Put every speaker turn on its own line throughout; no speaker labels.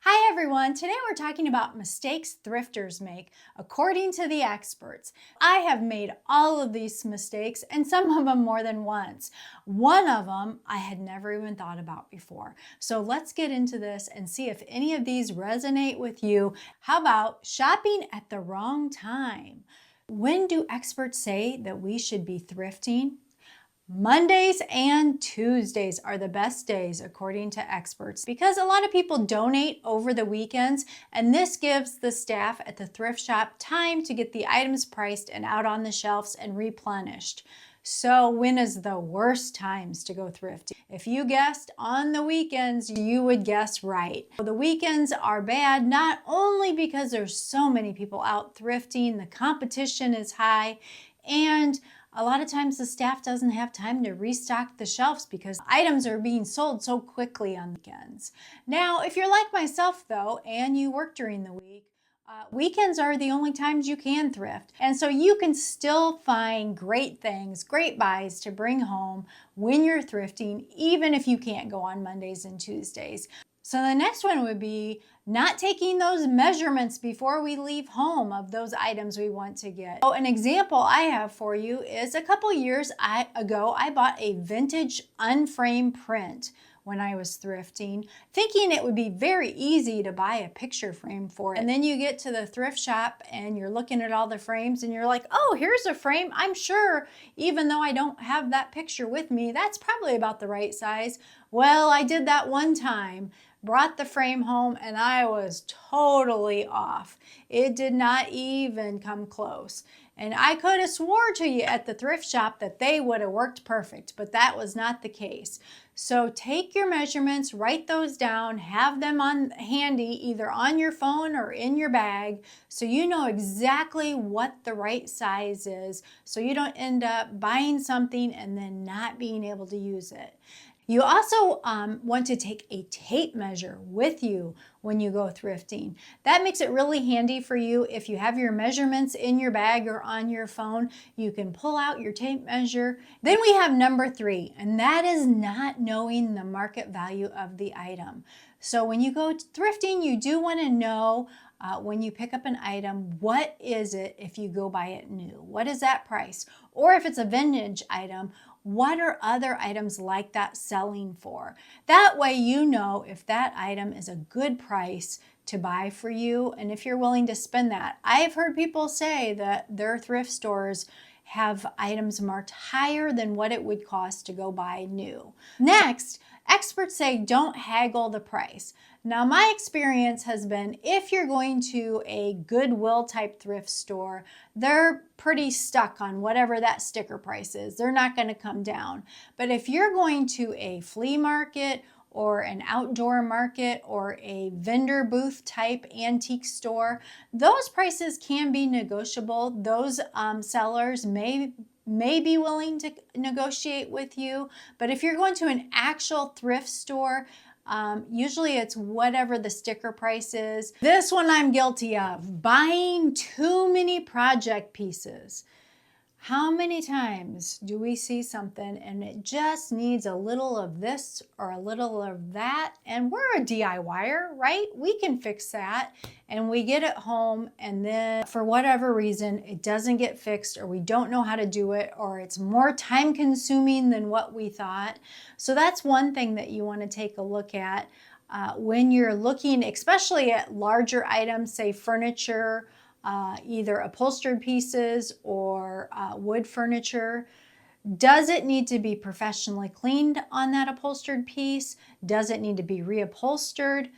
Hi everyone, today we're talking about mistakes thrifters make according to the experts. I have made all of these mistakes and some of them more than once. One of them I had never even thought about before. So let's get into this and see if any of these resonate with you. How about shopping at the wrong time? When do experts say that we should be thrifting? Mondays and Tuesdays are the best days according to experts because a lot of people donate over the weekends, and this gives the staff at the thrift shop time to get the items priced and out on the shelves and replenished. So when is the worst times to go thrifting? If you guessed on the weekends, you would guess right. The weekends are bad not only because there's so many people out thrifting, the competition is high, and a lot of times the staff doesn't have time to restock the shelves because items are being sold so quickly on weekends. Now, if you're like myself though, and you work during the week, weekends are the only times you can thrift. And so you can still find great things, great buys to bring home when you're thrifting, even if you can't go on Mondays and Tuesdays. So the next one would be not taking those measurements before we leave home of those items we want to get. So an example I have for you is a couple years ago, I bought a vintage unframed print when I was thrifting, thinking it would be very easy to buy a picture frame for it. And then you get to the thrift shop and you're looking at all the frames and you're like, oh, here's a frame. I'm sure, even though I don't have that picture with me, that's probably about the right size. Well, I did that one time, brought the frame home, and I was totally off. It did not even come close. And I could have swore to you at the thrift shop that they would have worked perfect, but that was not the case. So take your measurements, write those down, have them on handy, either on your phone or in your bag, so you know exactly what the right size is, so you don't end up buying something and then not being able to use it. You also want to take a tape measure with you when you go thrifting. That makes it really handy for you. If you have your measurements in your bag or on your phone, you can pull out your tape measure. Then we have number 3, and that is not knowing the market value of the item. So when you go thrifting, you do want to know when you pick up an item, what is it if you go buy it new? What is that price? Or if it's a vintage item, what are other items like that selling for? That way you know if that item is a good price to buy for you and if you're willing to spend that. I've heard people say that their thrift stores have items marked higher than what it would cost to go buy new. Next, experts say don't haggle the price. Now, my experience has been if you're going to a Goodwill type thrift store, they're pretty stuck on whatever that sticker price is. They're not going to come down. But if you're going to a flea market or an outdoor market or a vendor booth type antique store, those prices can be negotiable. Those sellers may be willing to negotiate with you. But if you're going to an actual thrift store, usually it's whatever the sticker price is. This one I'm guilty of, buying too many project pieces. How many times do we see something and it just needs a little of this or a little of that? And we're a DIYer, right? We can fix that. And we get it home and then for whatever reason, it doesn't get fixed or we don't know how to do it or it's more time consuming than what we thought. So that's one thing that you want to take a look at when you're looking, especially at larger items, say furniture, either upholstered pieces or wood furniture. Does it need to be professionally cleaned on that upholstered piece? Does it need to be reupholstered?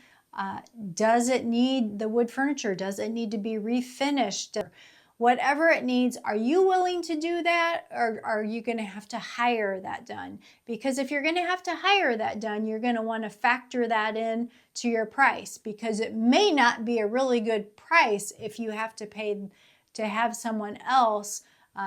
Does it need the wood furniture? Does it need to be refinished? Whatever it needs, are you willing to do that or are you going to have to hire that done? Because if you're going to have to hire that done, you're going to want to factor that in to your price because it may not be a really good price if you have to pay to have someone else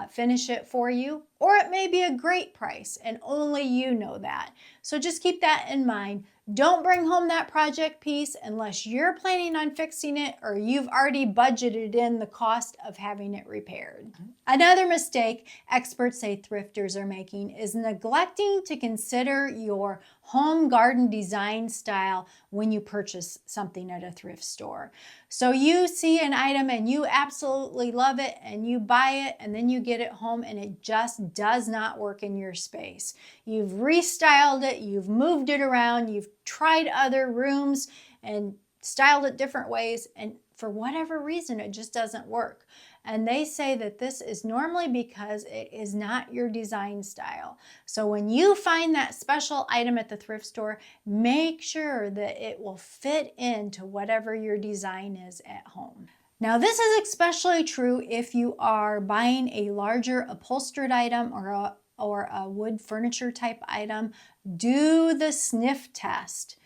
finish it for you. or it may be a great price and only you know that. So just keep that in mind. Don't bring home that project piece unless you're planning on fixing it or you've already budgeted in the cost of having it repaired. Another mistake experts say thrifters are making is neglecting to consider your home garden design style when you purchase something at a thrift store. So you see an item and you absolutely love it and you buy it and then you get it home and it just does not work in your space. You've restyled it, you've moved it around, you've tried other rooms and styled it different ways, and for whatever reason it just doesn't work. And they say that this is normally because it is not your design style. So when you find that special item at the thrift store, make sure that it will fit into whatever your design is at home. Now this is especially true if you are buying a larger upholstered item or a wood furniture type item. Do the sniff test.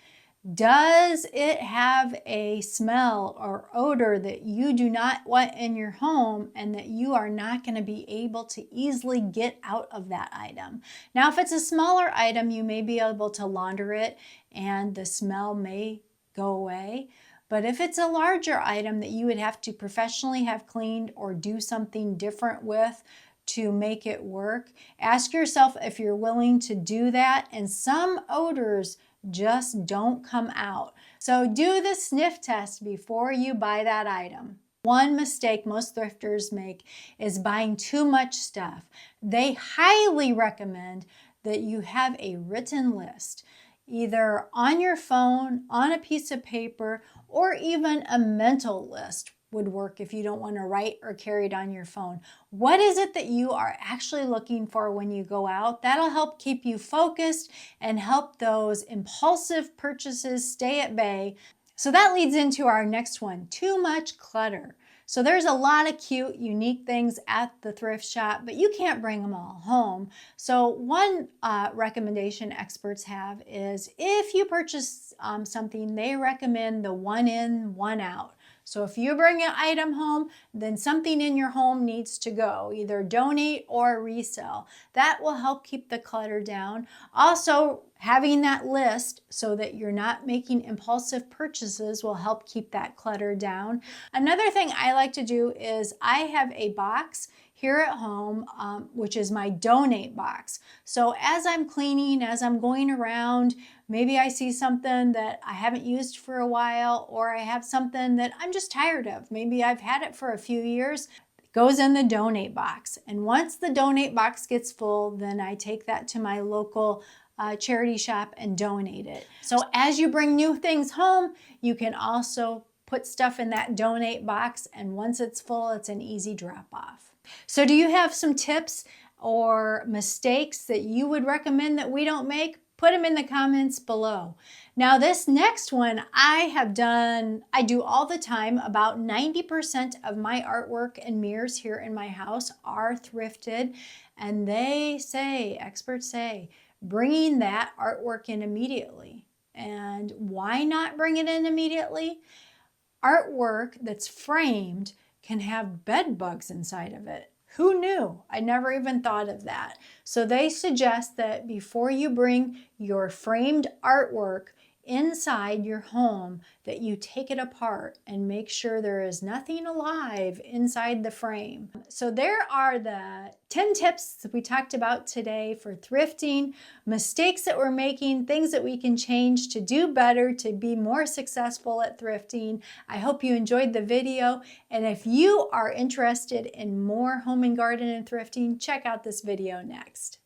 Does it have a smell or odor that you do not want in your home and that you are not going to be able to easily get out of that item? Now, if it's a smaller item, you may be able to launder it and the smell may go away. But if it's a larger item that you would have to professionally have cleaned or do something different with to make it work, ask yourself if you're willing to do that. And some odors just don't come out. So do the sniff test before you buy that item. One mistake most thrifters make is buying too much stuff. They highly recommend that you have a written list, either on your phone, on a piece of paper, or even a mental list would work if you don't want to write or carry it on your phone. What is it that you are actually looking for when you go out? That'll help keep you focused and help those impulsive purchases stay at bay. So that leads into our next one, too much clutter. So there's a lot of cute, unique things at the thrift shop, but you can't bring them all home. So one recommendation experts have is if you purchase something, they recommend the one in, one out. So if you bring an item home, then something in your home needs to go, either donate or resell. That will help keep the clutter down. Also, having that list so that you're not making impulsive purchases will help keep that clutter down. Another thing I like to do is I have a box here at home, which is my donate box. So as I'm cleaning, as I'm going around, maybe I see something that I haven't used for a while, or I have something that I'm just tired of. Maybe I've had it for a few years. It goes in the donate box. And once the donate box gets full, then I take that to my local charity shop and donate it. So as you bring new things home, you can also put stuff in that donate box, and once it's full, it's an easy drop off. So do you have some tips or mistakes that you would recommend that we don't make? Put them in the comments below. Now this next one I do all the time. About 90% of my artwork and mirrors here in my house are thrifted, and experts say, bringing that artwork in immediately. And why not bring it in immediately? Artwork that's framed can have bed bugs inside of it. Who knew? I never even thought of that. So they suggest that before you bring your framed artwork inside your home, that you take it apart and make sure there is nothing alive inside the frame. So there are the 10 tips that we talked about today for thrifting, mistakes that we're making, things that we can change to do better, to be more successful at thrifting. I hope you enjoyed the video, and if you are interested in more home and garden and thrifting, check out this video next.